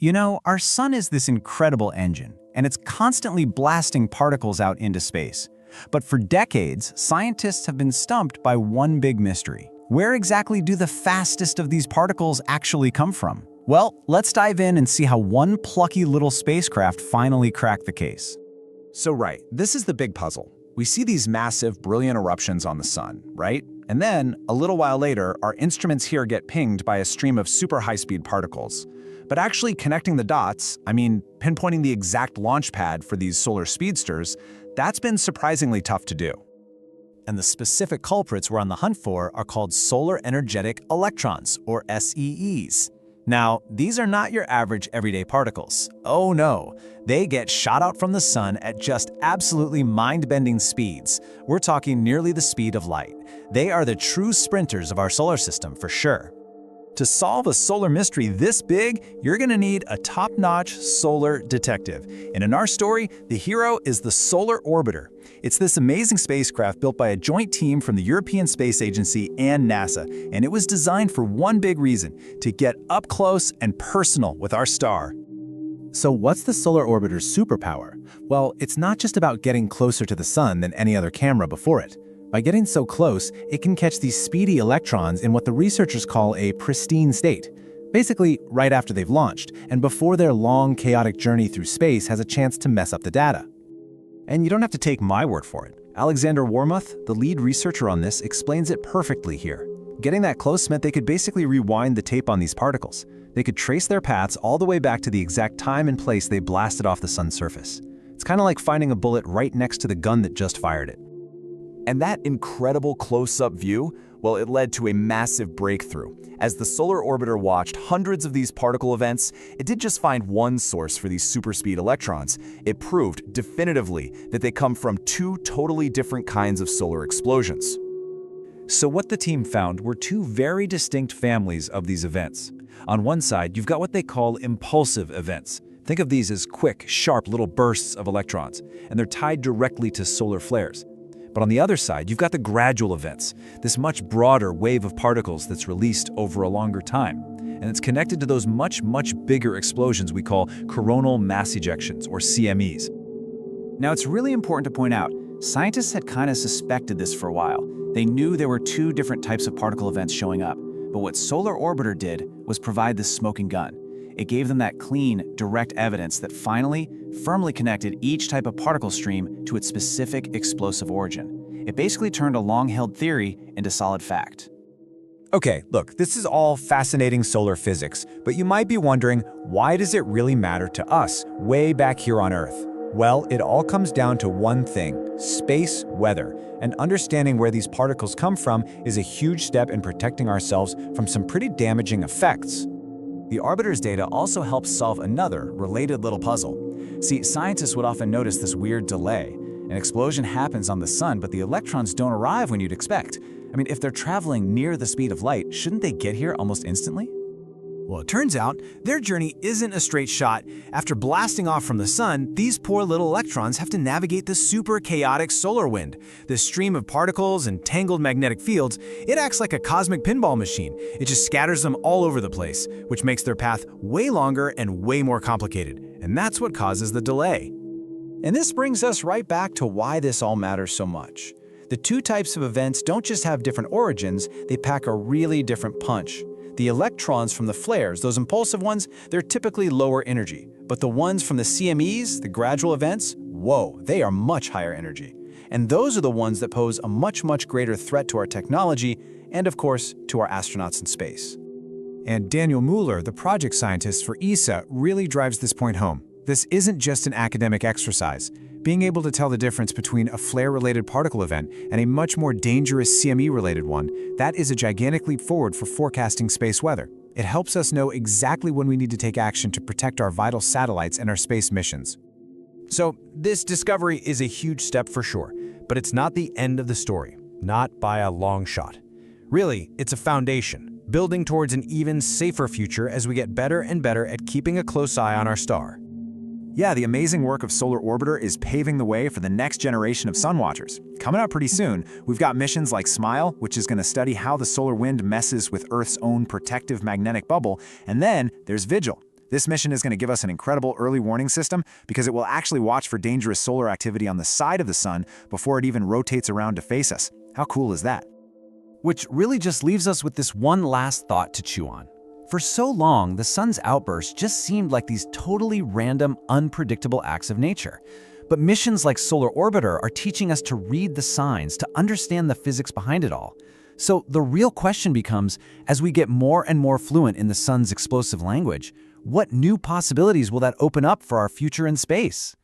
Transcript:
You know, our sun is this incredible engine, and it's constantly blasting particles out into space. But for decades, scientists have been stumped by one big mystery. Where exactly do the fastest of these particles actually come from? Well, let's dive in and see how one plucky little spacecraft finally cracked the case. So right, this is the big puzzle. We see these massive, brilliant eruptions on the sun, right? And then, a little while later, our instruments here get pinged by a stream of super high-speed particles. But actually connecting the dots, pinpointing the exact launch pad for these solar speedsters, that's been surprisingly tough to do. And the specific culprits we're on the hunt for are called Solar Energetic Electrons, or SEEs. Now, these are not your average everyday particles. Oh no, they get shot out from the sun at just absolutely mind-bending speeds. We're talking nearly the speed of light. They are the true sprinters of our solar system for sure. To solve a solar mystery this big, you're going to need a top-notch solar detective. And in our story, the hero is the Solar Orbiter. It's this amazing spacecraft built by a joint team from the European Space Agency and NASA, and it was designed for one big reason: to get up close and personal with our star. So what's the Solar Orbiter's superpower? Well, it's not just about getting closer to the sun than any other camera before it. By getting so close, it can catch these speedy electrons in what the researchers call a pristine state. Basically, right after they've launched, and before their long, chaotic journey through space has a chance to mess up the data. And you don't have to take my word for it. Alexander Wormuth, the lead researcher on this, explains it perfectly here. Getting that close meant they could basically rewind the tape on these particles. They could trace their paths all the way back to the exact time and place they blasted off the sun's surface. It's kind of like finding a bullet right next to the gun that just fired it. And that incredible close-up view, well, it led to a massive breakthrough. As the Solar Orbiter watched hundreds of these particle events, it did just find one source for these superspeed electrons. It proved definitively that they come from two totally different kinds of solar explosions. So what the team found were two very distinct families of these events. On one side, you've got what they call impulsive events. Think of these as quick, sharp little bursts of electrons, and they're tied directly to solar flares. But on the other side, you've got the gradual events, this much broader wave of particles that's released over a longer time. And it's connected to those much bigger explosions we call coronal mass ejections, or CMEs. Now, it's really important to point out, scientists had kind of suspected this for a while. They knew there were two different types of particle events showing up. But what Solar Orbiter did was provide this smoking gun. It gave them that clean, direct evidence that finally, firmly connected each type of particle stream to its specific explosive origin. It basically turned a long-held theory into solid fact. Okay, look, this is all fascinating solar physics, but you might be wondering, why does it really matter to us, way back here on Earth? Well, it all comes down to one thing: space weather. And understanding where these particles come from is a huge step in protecting ourselves from some pretty damaging effects. The orbiter's data also helps solve another, related little puzzle. See, scientists would often notice this weird delay. An explosion happens on the sun, but the electrons don't arrive when you'd expect. If they're traveling near the speed of light, shouldn't they get here almost instantly? Well, it turns out their journey isn't a straight shot. After blasting off from the sun, these poor little electrons have to navigate the super chaotic solar wind. This stream of particles and tangled magnetic fields, it acts like a cosmic pinball machine. It just scatters them all over the place, which makes their path way longer and way more complicated. And that's what causes the delay. And this brings us right back to why this all matters so much. The two types of events don't just have different origins, they pack a really different punch. The electrons from the flares, those impulsive ones, they're typically lower energy. But the ones from the CMEs, the gradual events, whoa, they are much higher energy. And those are the ones that pose a much greater threat to our technology and, of course, to our astronauts in space. And Daniel Mueller, the project scientist for ESA, really drives this point home. This isn't just an academic exercise. Being able to tell the difference between a flare-related particle event and a much more dangerous CME-related one, that is a gigantic leap forward for forecasting space weather. It helps us know exactly when we need to take action to protect our vital satellites and our space missions. So, this discovery is a huge step for sure, but it's not the end of the story, not by a long shot. Really, it's a foundation, building towards an even safer future as we get better and better at keeping a close eye on our star. Yeah, the amazing work of Solar Orbiter is paving the way for the next generation of sun watchers. Coming up pretty soon, we've got missions like SMILE, which is going to study how the solar wind messes with Earth's own protective magnetic bubble, and then there's Vigil, This mission is going to give us an incredible early warning system because it will actually watch for dangerous solar activity on the side of the sun before it even rotates around to face us. How cool is that? Which really just leaves us with this one last thought to chew on. For so long, the sun's outbursts just seemed like these totally random, unpredictable acts of nature. But missions like Solar Orbiter are teaching us to read the signs, to understand the physics behind it all. So the real question becomes, as we get more and more fluent in the sun's explosive language, what new possibilities will that open up for our future in space?